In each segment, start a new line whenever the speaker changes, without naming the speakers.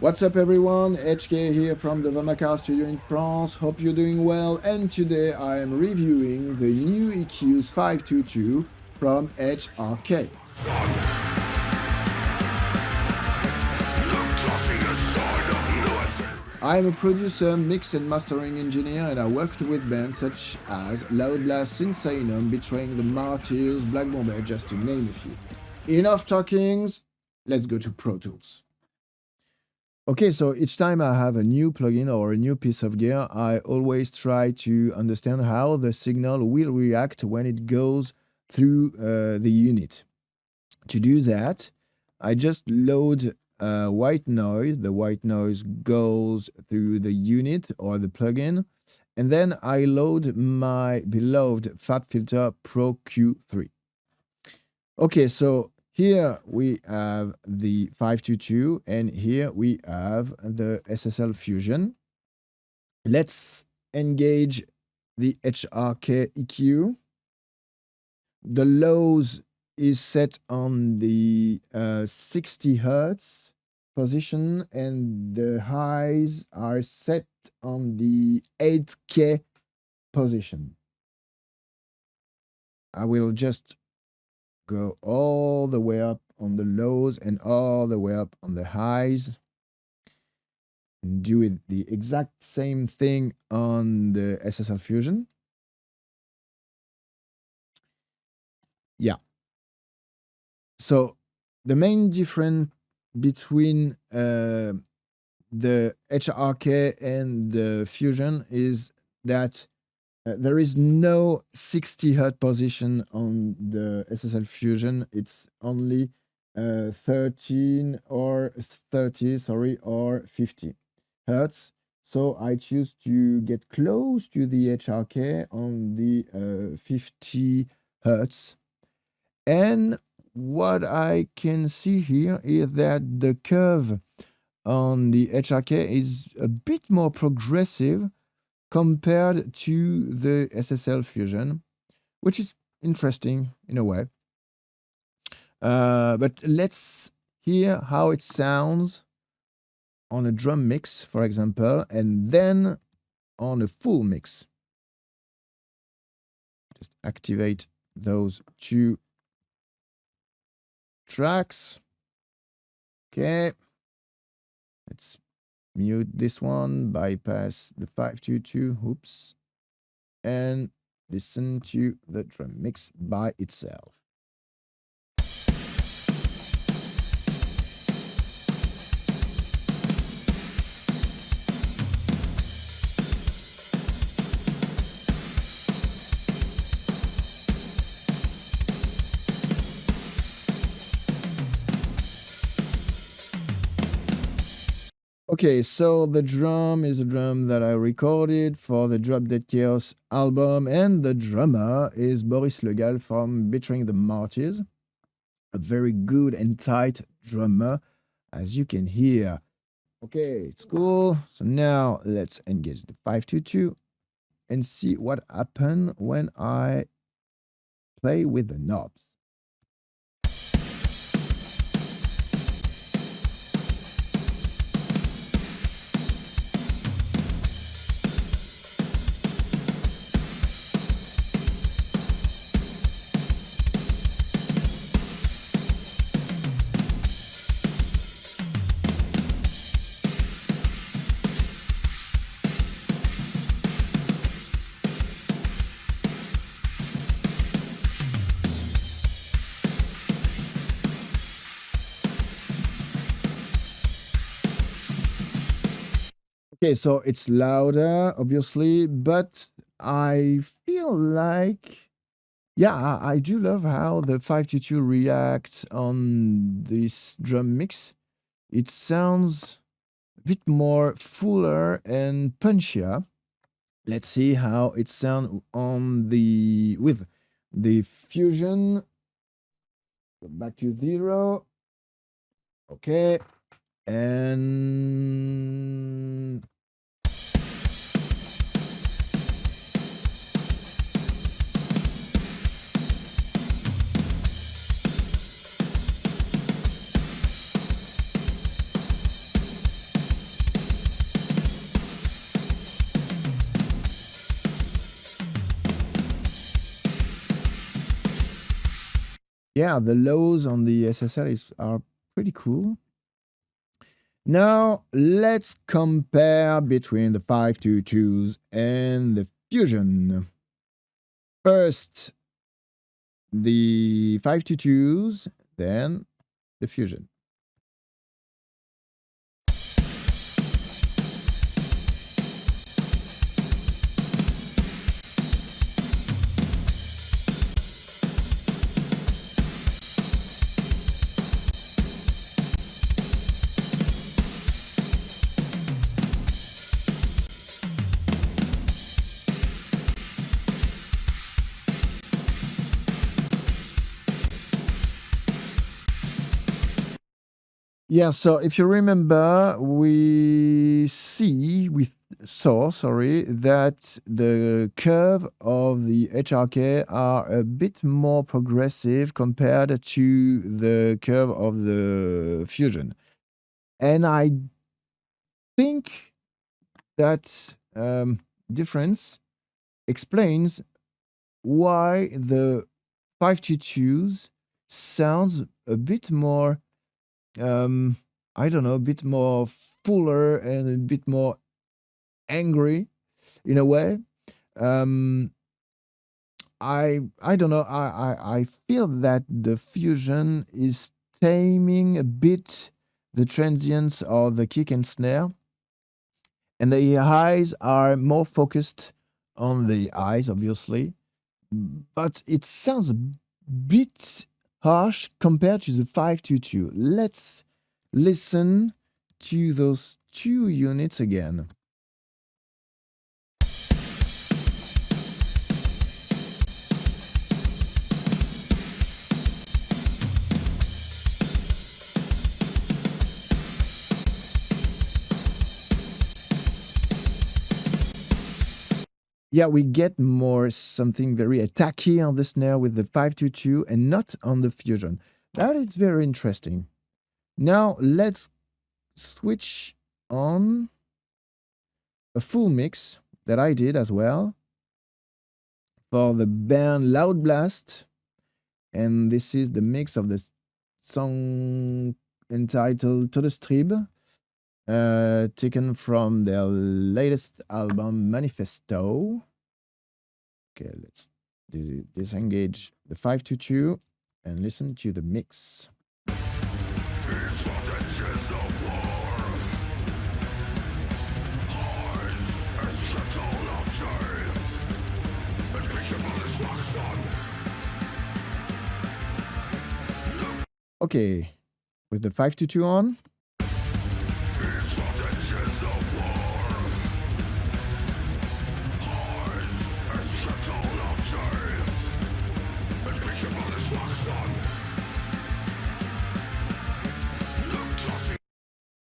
What's up everyone, HK here from the Vamacara studio in France, hope you're doing well, and today I am reviewing the new EQ522 from HRK. I am a producer, mix and mastering engineer, and I worked with bands such as Loudblast, Insanum, Betraying the Martyrs, Black Bombay, just to name a few. Enough talkings, let's go to Pro Tools. Okay, so each time I have a new plugin or a new piece of gear, I always try to understand how the signal will react when it goes through the unit. To do that, I just load white noise. The white noise goes through the unit or the plugin, and then I load my beloved FabFilter Pro Q3. Okay, so here we have the 522 and here we have the SSL Fusion. Let's engage the HRK EQ. The lows is set on the 60 Hertz position and the highs are set on the 8K position. I will just go all the way up on the lows and all the way up on the highs. And do it the exact same thing on the SSL Fusion. Yeah. So the main difference between the HRK and the Fusion is that there is no 60 Hertz position on the SSL Fusion. It's only 13 or 30, sorry, or 50 Hertz. So I choose to get close to the HRK on the 50 Hertz. And what I can see here is that the curve on the HRK is a bit more progressive compared to the SSL Fusion, which is interesting in a way. But let's hear how it sounds on a drum mix, for example, and then on a full mix. Just activate those two tracks. Okay. Let's mute this one, bypass the 522, oops, and listen to the drum mix by itself. Okay, so the drum is a drum that I recorded for the Dropdead Chaos album, and the drummer is Boris Legal from Betraying the Martyrs. A very good and tight drummer, as you can hear. Okay, it's cool. So now let's engage the 522 and see what happens when I play with the knobs. Okay, so it's louder, obviously, but I feel like, yeah, I do love how the 522 reacts on this drum mix. It sounds a bit more fuller and punchier. Let's see how it sounds on with the Fusion. Go back to 0. Okay. And yeah, the lows on the SSL are pretty cool. Now, let's compare between the 522s and the Fusion. First, the 522s, then the Fusion. Yeah, so if you remember, we saw, sorry, that the curve of the HRK are a bit more progressive compared to the curve of the Fusion. And I think that difference explains why the 522s sounds a bit more I don't know, a bit more fuller and a bit more angry in a way. I don't know. I feel that the Fusion is taming a bit the transients of the kick and snare, and the highs are more focused on the highs, obviously, but it sounds a bit harsh compared to the 522. Let's listen to those two units again. Yeah, we get more something very attacky on the snare with the 522 and not on the Fusion. That is very interesting. Now let's switch on a full mix that I did as well for the band Loudblast. And this is the mix of the song entitled Todestrieb, taken from their latest album Manifesto. Okay, let's disengage the 522 and listen to the mix. Okay, with the 522 on.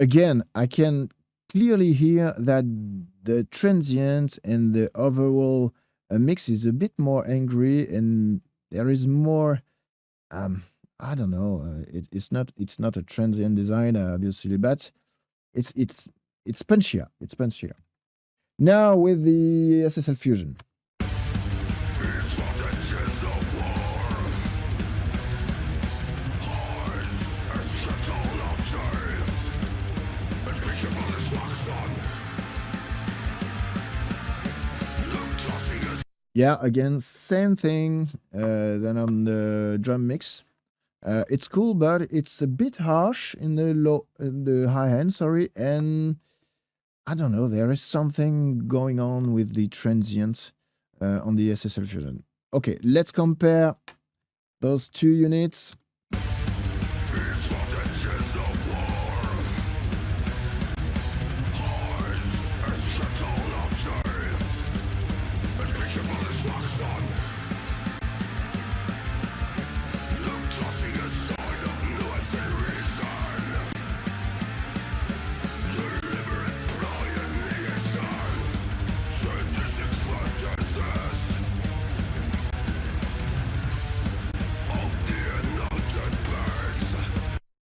Again, I can clearly hear that the transient and the overall mix is a bit more angry, and there is more. I don't know. It's not a transient design, obviously, but it's punchier. It's punchier. Now with the SSL Fusion. Yeah, again, same thing than on the drum mix. It's cool, but it's a bit harsh in the high end, sorry, and I don't know, there is something going on with the transient on the SSL Fusion. Okay, let's compare those two units.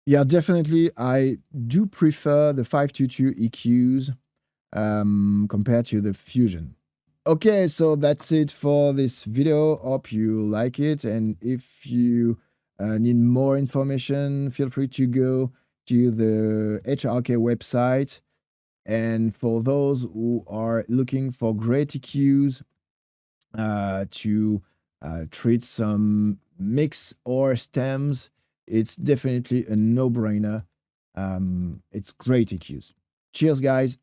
Yeah, definitely. I do prefer the 522 EQs compared to the Fusion. Okay, so that's it for this video. Hope you like it. And if you need more information, feel free to go to the HRK website. And for those who are looking for great EQs to treat some mix or stems, it's definitely a no-brainer. It's great EQs. Cheers, guys.